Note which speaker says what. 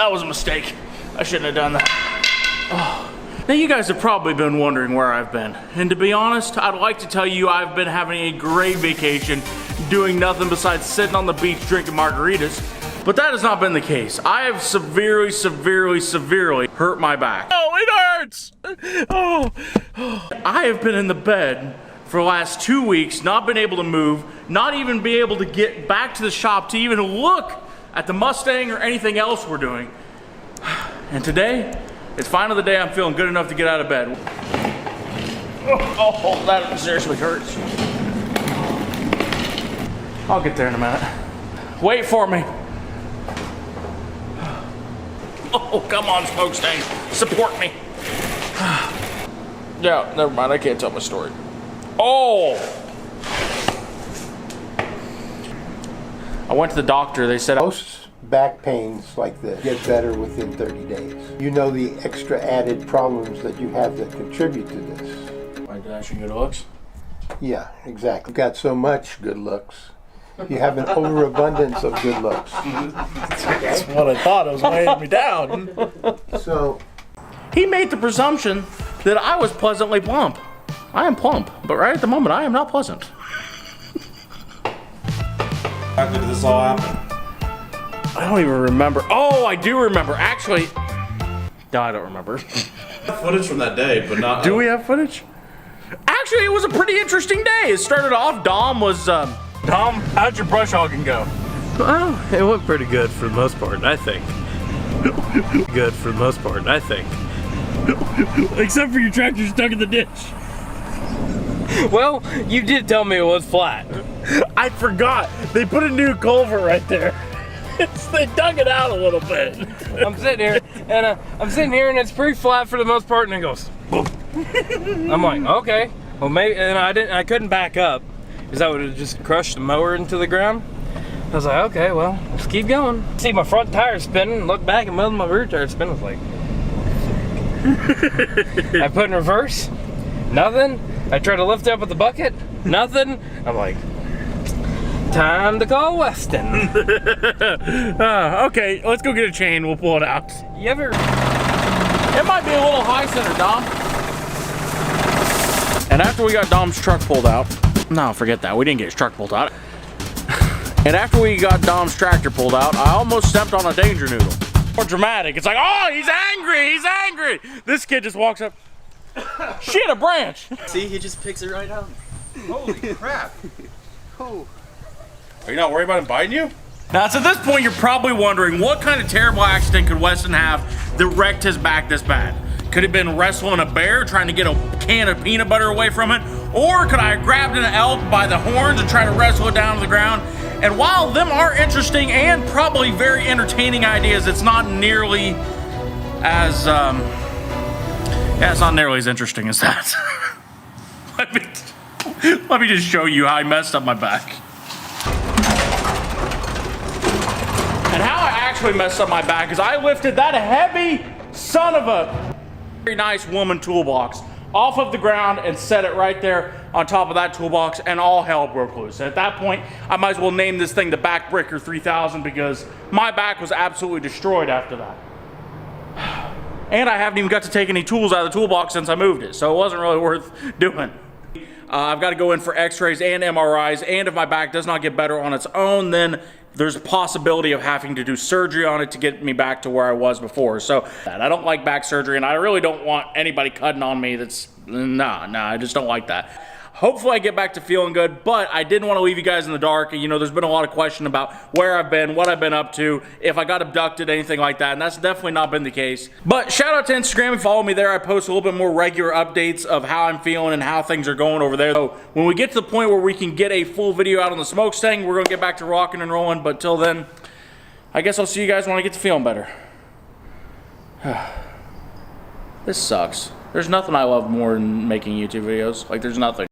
Speaker 1: that was a mistake. I shouldn't have done that. Oh. Now you guys have probably been wondering where I've been. And to be honest, I'd like to tell you I've been having a great vacation, doing nothing besides sitting on the beach drinking margaritas. But that has not been the case. I have severely hurt my back. Oh, it hurts! Oh. I have been in the bed for the last 2 weeks, not been able to move, not even be able to get back to the shop to even look at the Mustang or anything else we're doing. And today, it's finally the day I'm feeling good enough to get out of bed. Oh, that seriously hurts. I'll get there in a minute. Wait for me. Oh, come on, smokestack. Support me. Yeah, never mind. I can't tell my story. Oh! I went to the doctor. They said
Speaker 2: most back pains like this get better within 30 days. You know the extra added problems that you have that contribute to this.
Speaker 1: Like dashing good looks?
Speaker 2: Yeah, exactly. You've got so much good looks. You have an overabundance of good looks.
Speaker 1: That's what I thought. It was weighing me down.
Speaker 2: So,
Speaker 1: he made the presumption that I was pleasantly plump. I am plump, but right at the moment, I am not pleasant.
Speaker 3: How did this all happen?
Speaker 1: I don't even remember. Oh, I do remember. Actually, no, I don't remember.
Speaker 3: Footage from that day, but not.
Speaker 1: Do we have footage? Actually, it was a pretty interesting day. It started off, Dom, how'd your brush hogging go?
Speaker 4: Well, it went pretty good for the most part, I think. Good for the most part, I think.
Speaker 1: Except for your tractor stuck in the ditch.
Speaker 4: Well, you did tell me it was flat.
Speaker 1: I forgot. They put a new culvert right there. They dug it out a little bit.
Speaker 4: I'm sitting here, and it's pretty flat for the most part, and it goes boom. I'm like, okay, well maybe, and I couldn't back up, because that would have just crushed the mower into the ground. I was like, okay, well, let's keep going. See my front tire spinning, look back and my rear tire spinning. I was like, I put in reverse, nothing. I tried to lift up with the bucket, nothing. I'm like, time to call Weston.
Speaker 1: Okay, let's go get a chain. We'll pull it out.
Speaker 4: You ever?
Speaker 1: It might be a little high center, Dom. And after we got Dom's truck pulled out, no, forget that. We didn't get his truck pulled out. And after we got Dom's tractor pulled out, I almost stepped on a danger noodle. More dramatic. It's like, oh, he's angry. He's angry. This kid just walks up. Shit, a branch.
Speaker 5: See, he just picks it right up.
Speaker 3: Holy crap! Oh. Are you not worried about him biting you?
Speaker 1: Now, so at this point, you're probably wondering, what kind of terrible accident could Weston have that wrecked his back this bad? Could it have been wrestling a bear, trying to get a can of peanut butter away from it? Or could I have grabbed an elk by the horns and tried to wrestle it down to the ground? And while them are interesting and probably very entertaining ideas, it's not nearly as, it's not nearly as interesting as that. Let me just show you how I messed up my back. And how I actually messed up my back is I lifted that heavy son of a very nice woman toolbox off of the ground and set it right there on top of that toolbox, and all hell broke loose. And at that point, I might as well name this thing the Backbreaker 3000 because my back was absolutely destroyed after that. And I haven't even got to take any tools out of the toolbox since I moved it, so it wasn't really worth doing. I've got to go in for x-rays and MRIs, and if my back does not get better on its own, then there's a possibility of having to do surgery on it to get me back to where I was before. So I don't like back surgery, and I really don't want anybody cutting on me that's, nah, I just don't like that. Hopefully I get back to feeling good, but I didn't want to leave you guys in the dark. You know, there's been a lot of question about where I've been, what I've been up to, if I got abducted, anything like that, and that's definitely not been the case. But shout out to Instagram, follow me there. I post a little bit more regular updates of how I'm feeling and how things are going over there. So when we get to the point where we can get a full video out on the smokestack, we're going to get back to rocking and rolling, but till then, I guess I'll see you guys when I get to feeling better. This sucks. There's nothing I love more than making YouTube videos. Like, there's nothing.